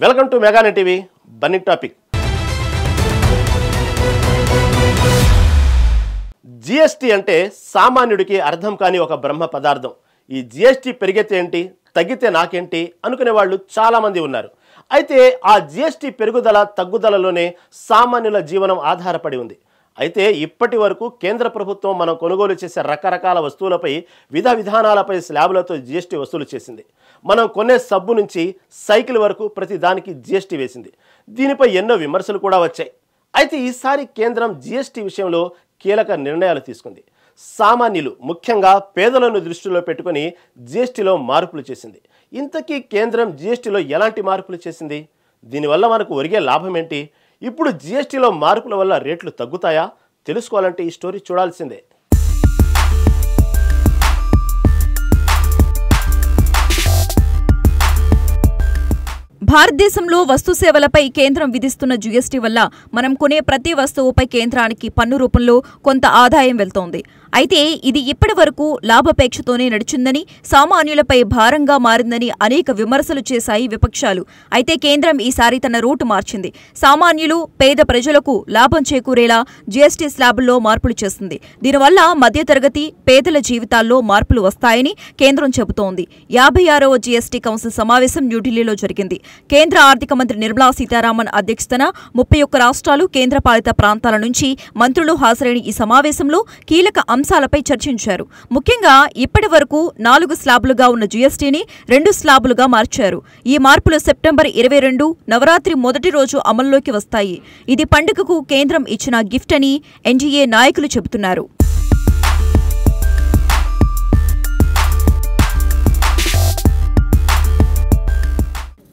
Welcome to Meganet TV burning topic. GST అంటే సామాన్యుడికి అర్థం కాని ఒక బ్రహ్మ పదార్థం. ఈ జిఎస్టీ పెరిగితే ఏంటి, తగ్గితే నాకేంటి అనుకునే వాళ్ళు చాలామంది ఉన్నారు. అయితే ఆ జిఎస్టీ పెరుగుదల తగ్గుదలలోనే సామాన్యుల జీవనం ఆధారపడి ఉంది. అయితే ఇప్పటి వరకు కేంద్ర ప్రభుత్వం మనం కొనుగోలు చేసే రకరకాల వస్తువులపై విధానాలపై స్లాబులతో జిఎస్టీ వసూలు చేసింది. మనం కొనే సబ్బు నుంచి సైకిల్ వరకు ప్రతి దానికి జిఎస్టీ వేసింది. దీనిపై ఎన్నో విమర్శలు కూడా వచ్చాయి. అయితే ఈసారి కేంద్రం జిఎస్టీ విషయంలో కీలక నిర్ణయాలు తీసుకుంది. సామాన్యులు ముఖ్యంగా పేదలను దృష్టిలో పెట్టుకుని జిఎస్టీలో మార్పులు చేసింది. ఇంతకీ కేంద్రం జిఎస్టీలో ఎలాంటి మార్పులు చేసింది? దీనివల్ల మనకు ఒరిగే లాభం ఏంటి? ఇప్పుడు జిఎస్టీలో మార్పుల వల్ల రేట్లు తగ్గుతాయా? తెలుసుకోవాలంటే ఈ స్టోరీ చూడాల్సిందే. భారతదేశంలో వస్తు సేవలపై కేంద్రం విధిస్తున్న జీఎస్టీ వల్ల మనం కొనే ప్రతి వస్తువుపై కేంద్రానికి పన్ను రూపంలో కొంత ఆదాయం వెళ్తోంది. అయితే ఇది ఇప్పటి వరకు లాభాపేక్షతోనే నడిచిందని, సామాన్యులపై భారంగా మారిందని అనేక విమర్శలు చేశాయి విపక్షాలు. అయితే కేంద్రం ఈసారి తన రూటు మార్చింది. సామాన్యులు, పేద ప్రజలకు లాభం చేకూరేలా జీఎస్టీ స్లాబుల్లో మార్పులు చేస్తుంది. దీనివల్ల మధ్యతరగతి, పేదల జీవితాల్లో మార్పులు వస్తాయని కేంద్రం చెబుతోంది. 56వ జీఎస్టీ కౌన్సిల్ సమావేశం న్యూఢిల్లీలో జరిగింది. కేంద్ర ఆర్థిక మంత్రి నిర్మలా సీతారామన్ అధ్యక్షతన 31 రాష్ట్రాలు, కేంద్రపాలిత ప్రాంతాల నుంచి మంత్రులు హాజరైన ఈ సమావేశంలో కీలక అంశాలపై చర్చించారు. ముఖ్యంగా ఇప్పటి వరకు 4 స్లాబులుగా ఉన్న జీఎస్టీని 2 స్లాబులుగా మార్చారు. ఈ మార్పులు సెప్టెంబర్ 22 నవరాత్రి మొదటి రోజు అమల్లోకి వస్తాయి. ఇది పండుగకు కేంద్రం ఇచ్చిన గిఫ్ట్ అని ఎన్డీఏ నాయకులు చెబుతున్నారు.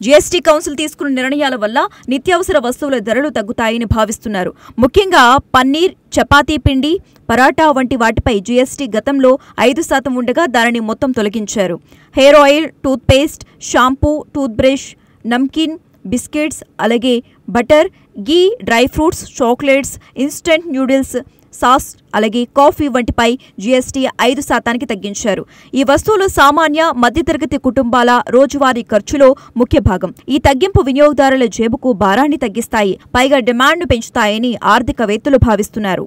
జీఎస్టీ కౌన్సిల్ తీసుకున్న నిర్ణయాల వల్ల నిత్యావసర వస్తువుల ధరలు తగ్గుతాయని భావిస్తున్నారు. ముఖ్యంగా పన్నీర్, చపాతీ పిండి, పరాటా వంటి వాటిపై జీఎస్టీ గతంలో 5% ఉండగా దానిని మొత్తం తొలగించారు. Hair oil, toothpaste, shampoo, toothbrush, namkeen, biscuits, అలాగే butter, ghee, dry fruits, chocolates, instant noodles, sauce, అలాగే కాఫీ వంటిపై జీఎస్టీ 5% తగ్గించారు. ఈ వస్తువులు సామాన్య, మధ్యతరగతి కుటుంబాల రోజువారీ ఖర్చులో ముఖ్య భాగం. ఈ తగ్గింపు వినియోగదారుల జేబుకు భారాన్ని తగ్గిస్తాయి, పైగా డిమాండ్ను పెంచుతాయని ఆర్థికవేత్తలు భావిస్తున్నారు.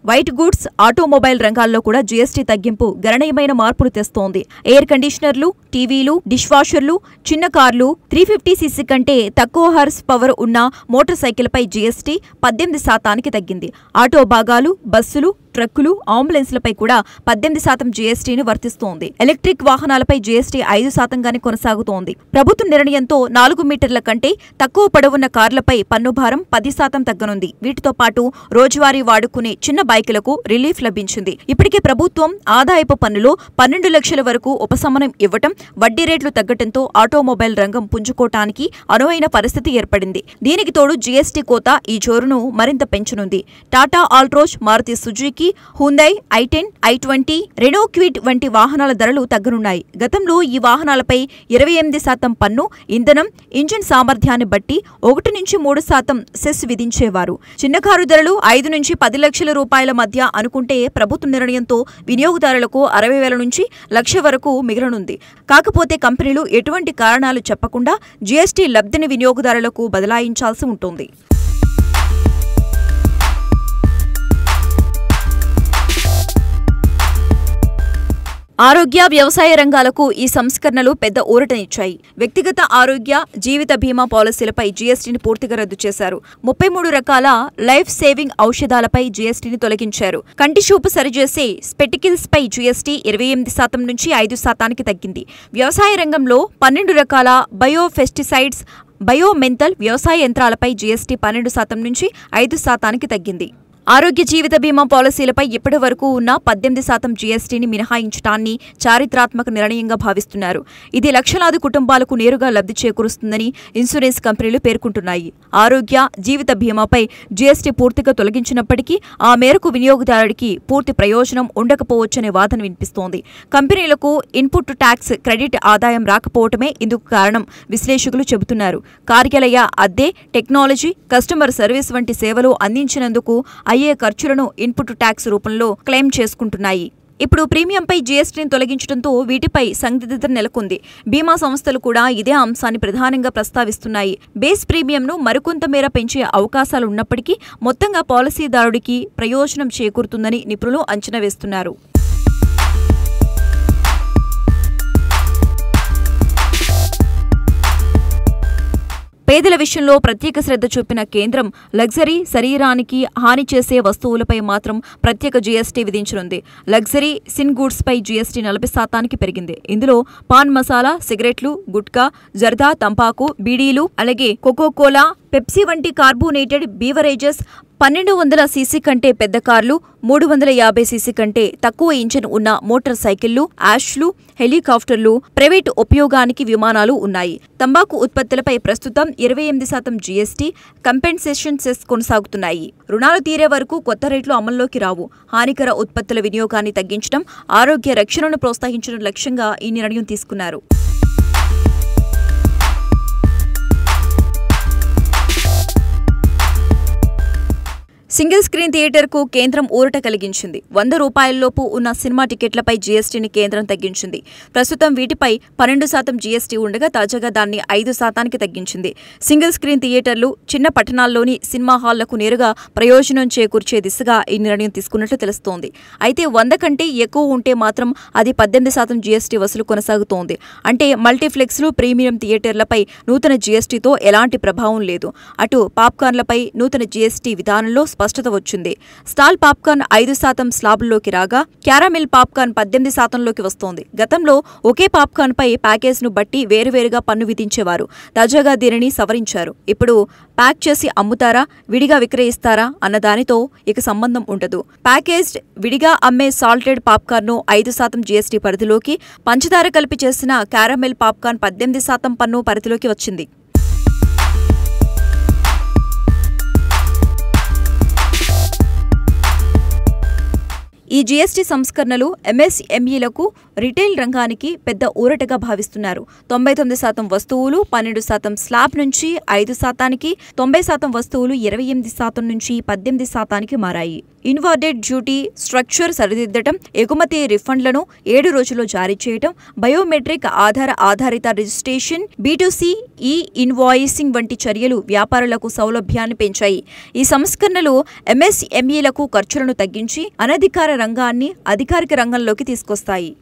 వైట్ గుడ్స్, ఆటోమొబైల్ రంగాల్లో కూడా జీఎస్టీ తగ్గింపు గణనీయమైన మార్పులు తెస్తోంది. ఎయిర్ కండిషనర్లు, టీవీలు, డిష్ వాషర్లు, చిన్న కార్లు, 350cc కంటే తక్కువ హార్స్ పవర్ ఉన్న మోటార్ సైకిల్పై జీఎస్టీ 18% తగ్గింది. ఆటో భాగాలు, బస్సులు, ట్రక్కులు, అంబులెన్స్లపై కూడా 18% జీఎస్టీని వర్తిస్తోంది. ఎలక్ట్రిక్ వాహనాలపై జీఎస్టీ 5%గానే కొనసాగుతోంది. ప్రభుత్వ నిర్ణయంతో 4 మీటర్ల కంటే తక్కువ పొడవున్న కార్లపై పన్నుభారం 10% తగ్గనుంది. వీటితో పాటు రోజువారీ వాడుకునే చిన్న బైకులకు రిలీఫ్ లభించింది. ఇప్పటికే ప్రభుత్వం ఆదాయపు పన్నులో 12 లక్షల వరకు ఉపశమనం ఇవ్వటం, వడ్డీ రేట్లు తగ్గటంతో ఆటోమొబైల్ రంగం పుంజుకోవటానికి అనువైన పరిస్థితి ఏర్పడింది. దీనికి తోడు జీఎస్టీ కోత ఈ జోరును మరింత పెంచనుంది. Tata Altroz, Maruti Suzuki, Hyundai, i10, i20, Renault Kwid వంటి వాహనాల ధరలు తగ్గనున్నాయి. గతంలో ఈ వాహనాలపై 28% పన్ను, ఇంధనం, ఇంజిన్ సామర్థ్యాన్ని బట్టి 1 నుంచి 3% సెస్ విధించేవారు. చిన్న కారు ధరలు 5 నుంచి 10 లక్షల రూపాయల మధ్య అనుకుంటే ప్రభుత్వ నిర్ణయంతో వినియోగదారులకు 60,000 నుంచి 1,00,000 వరకు మిగలనుంది. కాకపోతే కంపెనీలు ఎటువంటి కారణాలు చెప్పకుండా జీఎస్టీ లబ్ధిని వినియోగదారులకు బదలాయించాల్సి ఉంటుంది. ఆరోగ్య, వ్యవసాయ రంగాలకు ఈ సంస్కరణలు పెద్ద ఊరటనిచ్చాయి. వ్యక్తిగత ఆరోగ్య, జీవిత బీమా పాలసీలపై జీఎస్టీని పూర్తిగా రద్దు చేశారు. 33 రకాల లైఫ్ సేవింగ్ ఔషధాలపై జీఎస్టీని తొలగించారు. కంటి చూపు సరిచేసే స్పెటికిల్స్ పై జీఎస్టీ 28% నుంచి 5% తగ్గింది. వ్యవసాయ రంగంలో 12 రకాల బయోపెస్టిసైడ్స్, బయోమెంతల్ వ్యవసాయ యంత్రాలపై జీఎస్టీ 12% నుంచి 5% తగ్గింది. ఆరోగ్య జీవిత బీమా పాలసీలపై ఇప్పటి వరకు ఉన్న 18% జీఎస్టీని మినహాయించడాన్ని చారిత్రాత్మక నిర్ణయంగా భావిస్తున్నారు. ఇది లక్షలాది కుటుంబాలకు నేరుగా లబ్ధి చేకూరుస్తుందని ఇన్సూరెన్స్ కంపెనీలు పేర్కొంటున్నాయి. ఆరోగ్య జీవిత బీమాపై జీఎస్టీ పూర్తిగా తొలగించినప్పటికీ ఆ మేరకు వినియోగదారుడికి పూర్తి ప్రయోజనం ఉండకపోవచ్చనే వాదన వినిపిస్తోంది. కంపెనీలకు ఇన్పుట్ ట్యాక్స్ క్రెడిట్ ఆదాయం రాకపోవటమే ఇందుకు కారణం విశ్లేషకులు చెబుతున్నారు. కార్యాలయ అద్దె, టెక్నాలజీ, కస్టమర్ సర్వీస్ వంటి సేవలు అందించినందుకు అయ్యే ఖర్చులను ఇన్పుట్ ట్యాక్స్ రూపంలో క్లెయిమ్ చేసుకుంటున్నాయి. ఇప్పుడు ప్రీమియంపై జీఎస్టీని తొలగించడంతో వీటిపై సందిగ్ధత నెలకొంది. బీమా సంస్థలు కూడా ఇదే అంశాన్ని ప్రధానంగా ప్రస్తావిస్తున్నాయి. బేస్ ప్రీమియంను మరికొంత మేర పెంచే అవకాశాలున్నప్పటికీ మొత్తంగా పాలసీదారుడికి ప్రయోజనం చేకూరుతుందని నిపుణులు అంచనా వేస్తున్నారు. పేదల విషయంలో ప్రత్యేక శ్రద్ధ చూపిన కేంద్రం లగ్జరీ, శరీరానికి హాని చేసే వస్తువులపై మాత్రం ప్రత్యేక జీఎస్టీ విధించనుంది. లగ్జరీ సిన్ గూడ్స్ పై జీఎస్టీ 40% పెరిగింది. ఇందులో పాన్ మసాలా, సిగరెట్లు, గుట్కా, జర్దా, తంబాకు, బీడీలు, అలాగే కోకోకోలా, పెప్సీ వంటి కార్బోనేటెడ్ బీవరేజెస్, 1200 సీసీ కంటే పెద్ద కార్లు, 350 సీసీ కంటే తక్కువ ఇంజిన్ ఉన్న మోటార్ సైకిళ్లు, యాష్లు, హెలికాప్టర్లు, ప్రైవేటు ఉపయోగానికి విమానాలు ఉన్నాయి. తంబాకు ఉత్పత్తులపై ప్రస్తుతం 28% జీఎస్టీ కంపెన్సేషన్ సెస్ కొనసాగుతున్నాయి. రుణాలు తీరే వరకు కొత్త రేట్లు అమల్లోకి రావు. హానికర ఉత్పత్తుల వినియోగాన్ని తగ్గించడం, ఆరోగ్య రక్షణను ప్రోత్సహించడం లక్ష్యంగా ఈ నిర్ణయం తీసుకున్నారు. సింగిల్ స్క్రీన్ థియేటర్కు కేంద్రం ఊరట కలిగించింది. 100 రూపాయలలోపు ఉన్న సినిమా టికెట్లపై జీఎస్టీని కేంద్రం తగ్గించింది. ప్రస్తుతం వీటిపై 12% జీఎస్టీ ఉండగా తాజాగా దాన్ని 5%కి తగ్గించింది. సింగిల్ స్క్రీన్ థియేటర్లు చిన్న పట్టణాల్లోని సినిమా హాళ్లకు నేరుగా ప్రయోజనం చేకూర్చే దిశగా ఈ నిర్ణయం తీసుకున్నట్లు తెలుస్తోంది. అయితే 100 కంటే ఎక్కువ ఉంటే మాత్రం అది 18% జీఎస్టీ వసూలు కొనసాగుతోంది. అంటే మల్టీప్లెక్స్లు, ప్రీమియం థియేటర్లపై నూతన జీఎస్టీతో ఎలాంటి ప్రభావం లేదు. అటు పాప్కార్న్లపై నూతన జీఎస్టీ విధానంలో స్పష్టత వచ్చింది. స్టాల్ పాప్కార్న్ 5% స్లాబుల్లోకి రాగా, క్యారమెల్ పాప్కార్న్ 18%లోకి వస్తోంది. గతంలో ఒకే పాప్కార్న్ పై ప్యాకేజ్ను బట్టి వేరువేరుగా పన్ను విధించేవారు. తాజాగా దీనిని సవరించారు. ఇప్పుడు ప్యాక్ చేసి అమ్ముతారా, విడిగా విక్రయిస్తారా అన్న దానితో ఇక సంబంధం ఉండదు. ప్యాకేజ్డ్ విడిగా అమ్మే సాల్టెడ్ పాప్కార్న్ను 5% జీఎస్టీ పరిధిలోకి, పంచదార కలిపి చేసిన క్యారమెల్ పాప్కార్న్ 18% పన్ను పరిధిలోకి వచ్చింది. ఈ జీఎస్టీ సంస్కరణలు ఎంఎస్ఎంఈలకు, రిటైల్ రంగానికి పెద్ద ఊరటగా భావిస్తున్నారు. 99% వస్తువులు 12% స్లాబ్ నుంచి 5%కి, 90% వస్తువులు 28% నుంచి 18%కి మారాయి. ఇన్వార్డెడ్ డ్యూటీ స్ట్రక్చర్ సరిదిద్దటం, ఎగుమతి రిఫండ్లను 7 రోజుల్లో జారీ చేయడం, బయోమెట్రిక్ ఆధారిత రిజిస్ట్రేషన్, B2C ఈ ఇన్వాయిసింగ్ వంటి చర్యలు వ్యాపారులకు సౌలభ్యాన్ని పెంచాయి. ఈ సంస్కరణలు ఎంఎస్ఎంఈలకు ఖర్చులను తగ్గించి అనధికార రంగాన్ని అధికారిక రంగంలోకి తీసుకొస్తాయి.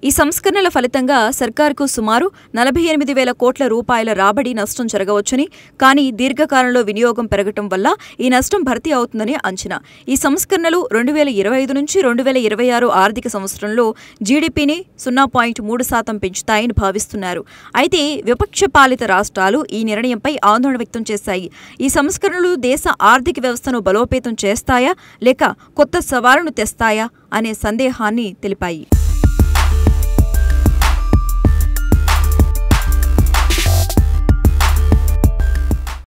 ఈ సంస్కరణల ఫలితంగా సర్కారుకు సుమారు 48,000 కోట్ల రూపాయల రాబడి నష్టం జరగవచ్చని, కానీ దీర్ఘకాలంలో వినియోగం పెరగటం వల్ల ఈ నష్టం భర్తీ అవుతుందని అంచనా. ఈ సంస్కరణలు 2025 నుంచి 2026 ఆర్థిక సంవత్సరంలో జీడీపీని 0.3% పెంచుతాయని భావిస్తున్నారు. అయితే విపక్ష పాలిత రాష్ట్రాలు ఈ నిర్ణయంపై ఆందోళన వ్యక్తం చేశాయి. ఈ సంస్కరణలు దేశ ఆర్థిక వ్యవస్థను బలోపేతం చేస్తాయా లేక కొత్త సవాలును తెస్తాయా అనే సందేహాన్ని తెలిపాయి.